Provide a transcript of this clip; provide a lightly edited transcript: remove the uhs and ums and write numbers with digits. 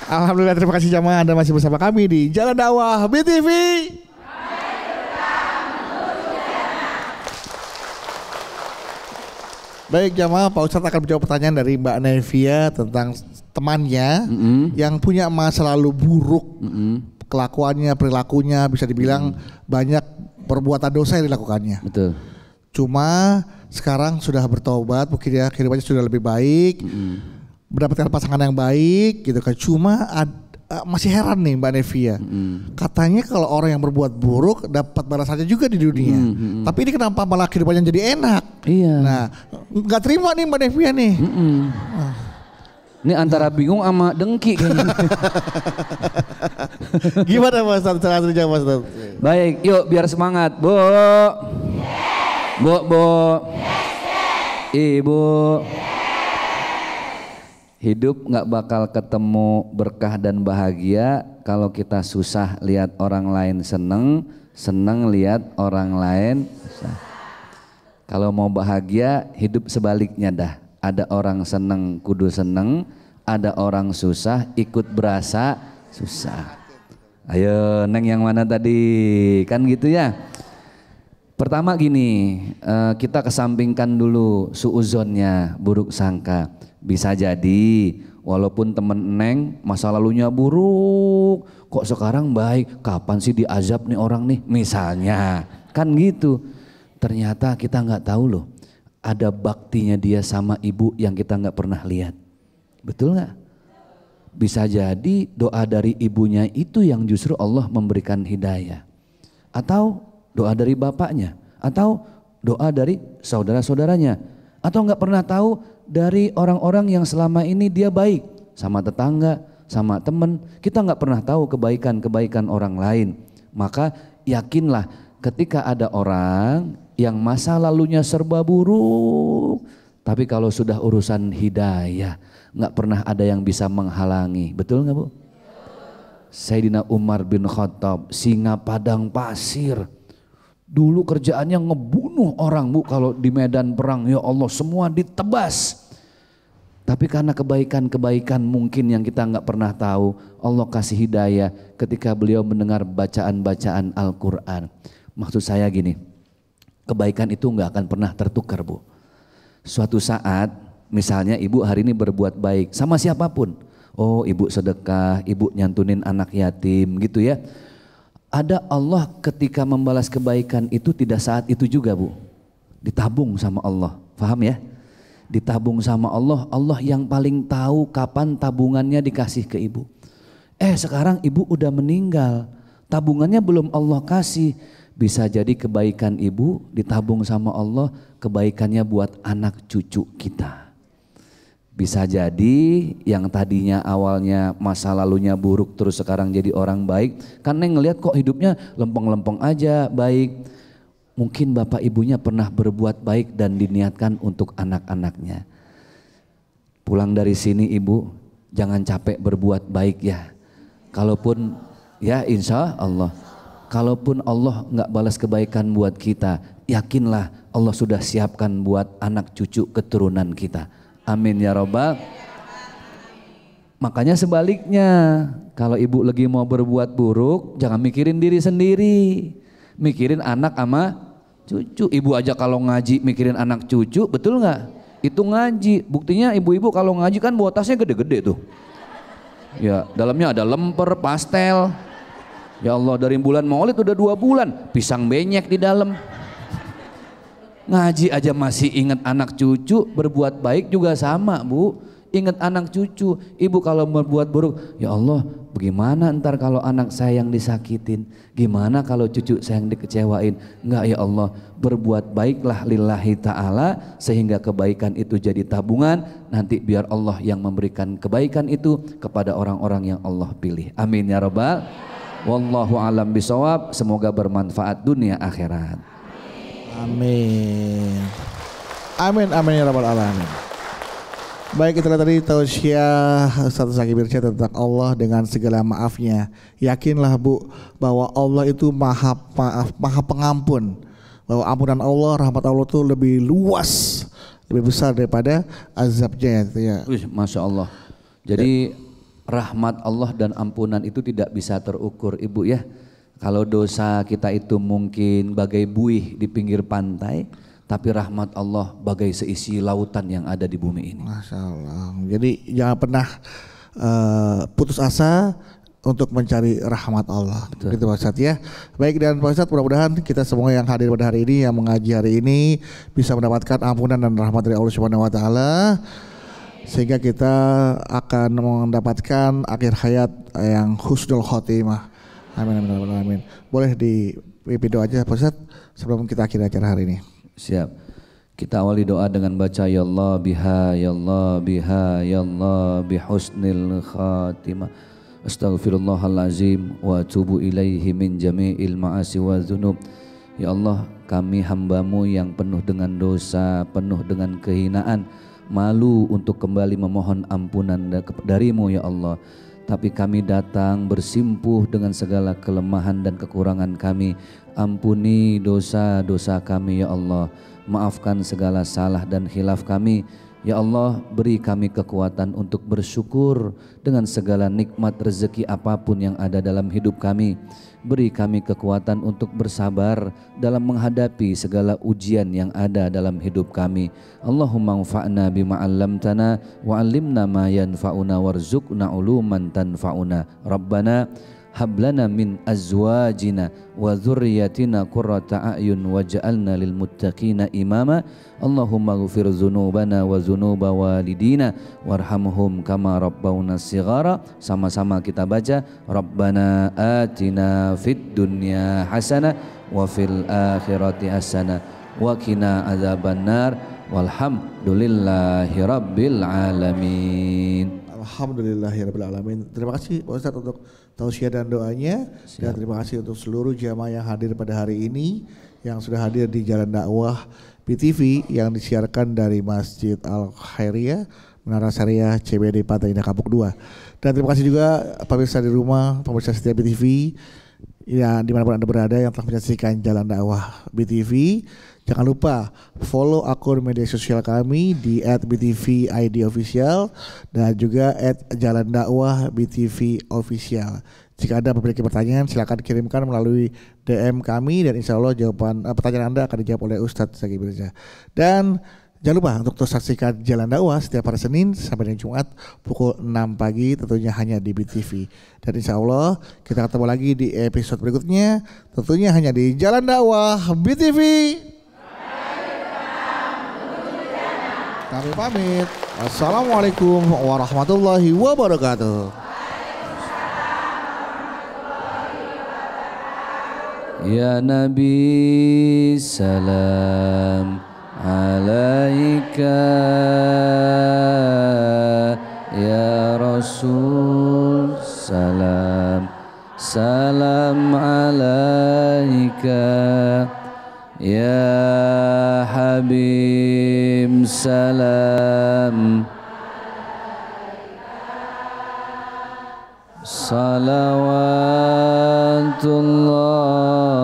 Alhamdulillah, terima kasih jamaah Anda masih bersama kami di Jalan Dakwah BTV. Baik jamaah, Pak Ustadz akan menjawab pertanyaan dari Mbak Nevia tentang temannya yang punya masa lalu buruk, kelakuannya, perilakunya bisa dibilang banyak perbuatan dosa yang dilakukannya. Betul. Cuma sekarang sudah bertobat, mungkin ya kehidupannya sudah lebih baik, mendapatkan pasangan yang baik gitu kan. Cuma masih heran nih Mbak Nevia. Katanya kalau orang yang berbuat buruk dapat balasannya juga di dunia. Tapi ini kenapa malah kehidupannya jadi enak? Iya. Nah, nggak terima nih Mbak Nevia nih. Ini antara bingung sama dengki kayaknya. Gimana Mas Ustadz? Silahkan dijawab Mas Ustadz. Baik, yuk biar semangat. Bu. Ibu. Hidup gak bakal ketemu berkah dan bahagia kalau kita susah lihat orang lain seneng, seneng lihat orang lain susah. Kalau mau bahagia hidup sebaliknya dah. Ada orang seneng kudu seneng, ada orang susah ikut berasa susah. Ayo Neng yang mana tadi? Kan gitu ya. Pertama gini, kita kesampingkan dulu suuzonnya, buruk sangka. Bisa jadi walaupun temen Neng masa lalunya buruk, kok sekarang baik, kapan sih diazab nih orang nih misalnya, kan gitu. Ternyata kita nggak tahu loh, ada baktinya dia sama ibu yang kita nggak pernah lihat. Betul nggak? Bisa jadi doa dari ibunya itu yang justru Allah memberikan hidayah, atau doa dari bapaknya, atau doa dari saudara-saudaranya, atau nggak pernah tahu dari orang-orang yang selama ini dia baik sama tetangga, sama teman. Kita nggak pernah tahu kebaikan-kebaikan orang lain. Maka yakinlah ketika ada orang yang masa lalunya serba buruk, tapi kalau sudah urusan hidayah nggak pernah ada yang bisa menghalangi. Betul nggak Bu? Sayyidina Umar bin Khattab, singa padang pasir. Dulu kerjaannya ngebunuh orang Bu, kalau di medan perang ya Allah semua ditebas. Tapi karena kebaikan-kebaikan mungkin yang kita nggak pernah tahu, Allah kasih hidayah ketika beliau mendengar bacaan-bacaan Al-Quran. Maksud saya gini, kebaikan itu nggak akan pernah tertukar Bu. Suatu saat misalnya ibu hari ini berbuat baik sama siapapun. Oh ibu sedekah, ibu nyantunin anak yatim gitu ya. Ada Allah ketika membalas kebaikan itu tidak saat itu juga Bu. Ditabung sama Allah, paham ya? Ditabung sama Allah, Allah yang paling tahu kapan tabungannya dikasih ke ibu. Sekarang ibu udah meninggal, tabungannya belum Allah kasih. Bisa jadi kebaikan ibu ditabung sama Allah, kebaikannya buat anak cucu kita. Bisa jadi yang tadinya awalnya masa lalunya buruk terus sekarang jadi orang baik. Kan Neng ngeliat kok hidupnya lempeng-lempeng aja baik. Mungkin bapak ibunya pernah berbuat baik dan diniatkan untuk anak-anaknya. Pulang dari sini ibu jangan capek berbuat baik ya. Kalaupun ya insya Allah. Kalaupun Allah nggak balas kebaikan buat kita, yakinlah Allah sudah siapkan buat anak cucu keturunan kita. Amin ya robbal. Makanya sebaliknya, kalau ibu lagi mau berbuat buruk, jangan mikirin diri sendiri, mikirin anak sama cucu. Ibu aja kalau ngaji mikirin anak cucu, betul nggak? Itu ngaji. Buktinya ibu-ibu kalau ngaji kan bawa tasnya gede-gede tuh. Ya dalamnya ada lemper, pastel. Ya Allah dari bulan Maulid udah 2 bulan, pisang benyek di dalam. Ngaji aja masih ingat anak cucu, berbuat baik juga sama Bu. Ingat anak cucu, ibu kalau berbuat buruk, ya Allah bagaimana ntar kalau anak saya yang disakitin, gimana kalau cucu saya yang dikecewain. Enggak ya Allah, berbuat baiklah lillahi ta'ala sehingga kebaikan itu jadi tabungan, nanti biar Allah yang memberikan kebaikan itu kepada orang-orang yang Allah pilih. Amin ya rabbal. Wallahu alam bisawab, semoga bermanfaat dunia akhirat. Amin. Amin amin ya rabbal alamin. Baik, itulah tadi tausiah Ustaz Zaki Mirsya tentang Allah dengan segala maafnya. Yakinlah Bu bahwa Allah itu maha maaf, maha pengampun. Bahwa ampunan Allah, rahmat Allah itu lebih luas, lebih besar daripada azabnya itu ya. Masya Allah. Jadi rahmat Allah dan ampunan itu tidak bisa terukur Ibu ya. Kalau dosa kita itu mungkin bagai buih di pinggir pantai, tapi rahmat Allah bagai seisi lautan yang ada di bumi ini. Masya Allah. Jadi jangan pernah putus asa untuk mencari rahmat Allah. Betul. Gitu Pak Ustadz ya. Baik, dan Pak Ustadz, mudah-mudahan kita semua yang hadir pada hari ini, yang mengaji hari ini, bisa mendapatkan ampunan dan rahmat dari Allah Subhanahu wa taala, sehingga kita akan mendapatkan akhir hayat yang husnul khotimah. Amin amin amin amin. Boleh dipimpin doa aja Pak Ustadz sebelum kita akhiri acara hari ini. Siap. Kita awali doa dengan baca ya Allah biha ya Allah biha ya Allah bihusnil khatimah. Astaghfirullahalazim wa atubu ilaihi min jami'il ma'asi wa dzunub. Ya Allah, kami hambamu yang penuh dengan dosa, penuh dengan kehinaan, malu untuk kembali memohon ampunan darimu ya Allah. Tapi kami datang bersimpuh dengan segala kelemahan dan kekurangan kami. Ampuni dosa-dosa kami ya Allah. Maafkan segala salah dan khilaf kami. Ya Allah, beri kami kekuatan untuk bersyukur dengan segala nikmat rezeki apapun yang ada dalam hidup kami. Beri kami kekuatan untuk bersabar dalam menghadapi segala ujian yang ada dalam hidup kami. Allahumma anfa'na bima 'allamtana wa 'allimna ma yanfa'una warzuqna 'uluman tanfa'una. Rabbana hablana min azwajina wa dzurriyyatina qurrata a'yun waj'alna lil muttaqina imama. Allahumma ighfir dzunubana wa dzunuba walidina warhamhum kama rabbawna shighara. Sama-sama kita baca Rabbana atina fid dunya hasanah wa fil akhirati hasanah wa qina adzabannar walhamdulillahi rabbil alamin. Alhamdulillahirabbil alamin. Terima kasih Pak Ustadz untuk tausiah dan doanya. Siap. Dan terima kasih untuk seluruh jamaah yang hadir pada hari ini, yang sudah hadir di Jalan Dakwah BTV yang disiarkan dari Masjid Al Khairiyah Menara Syariah CBD Pantai Indah Kapuk 2. Dan terima kasih juga pemirsa di rumah, pemirsa setia BTV ya dimanapun Anda berada yang telah menyaksikan Jalan Dakwah BTV. Jangan lupa follow akun media sosial kami di @btvIDofficial dan juga @jalandakwahbtvofficial. Jika Anda memiliki pertanyaan, silakan kirimkan melalui DM kami dan insya Allah jawaban pertanyaan Anda akan dijawab oleh Ustadz Zaki Mirza. Dan jangan lupa untuk terus saksikan Jalan Dakwah setiap hari Senin sampai dengan Jumat pukul 6 pagi tentunya hanya di BTV. Dan insya Allah kita ketemu lagi di episode berikutnya tentunya hanya di Jalan Dakwah BTV. Kami pamit. Assalamualaikum warahmatullahi wabarakatuh. Ya Nabi salam alaika, ya Rasul salam salam alaika, ya Habib salam salawatullah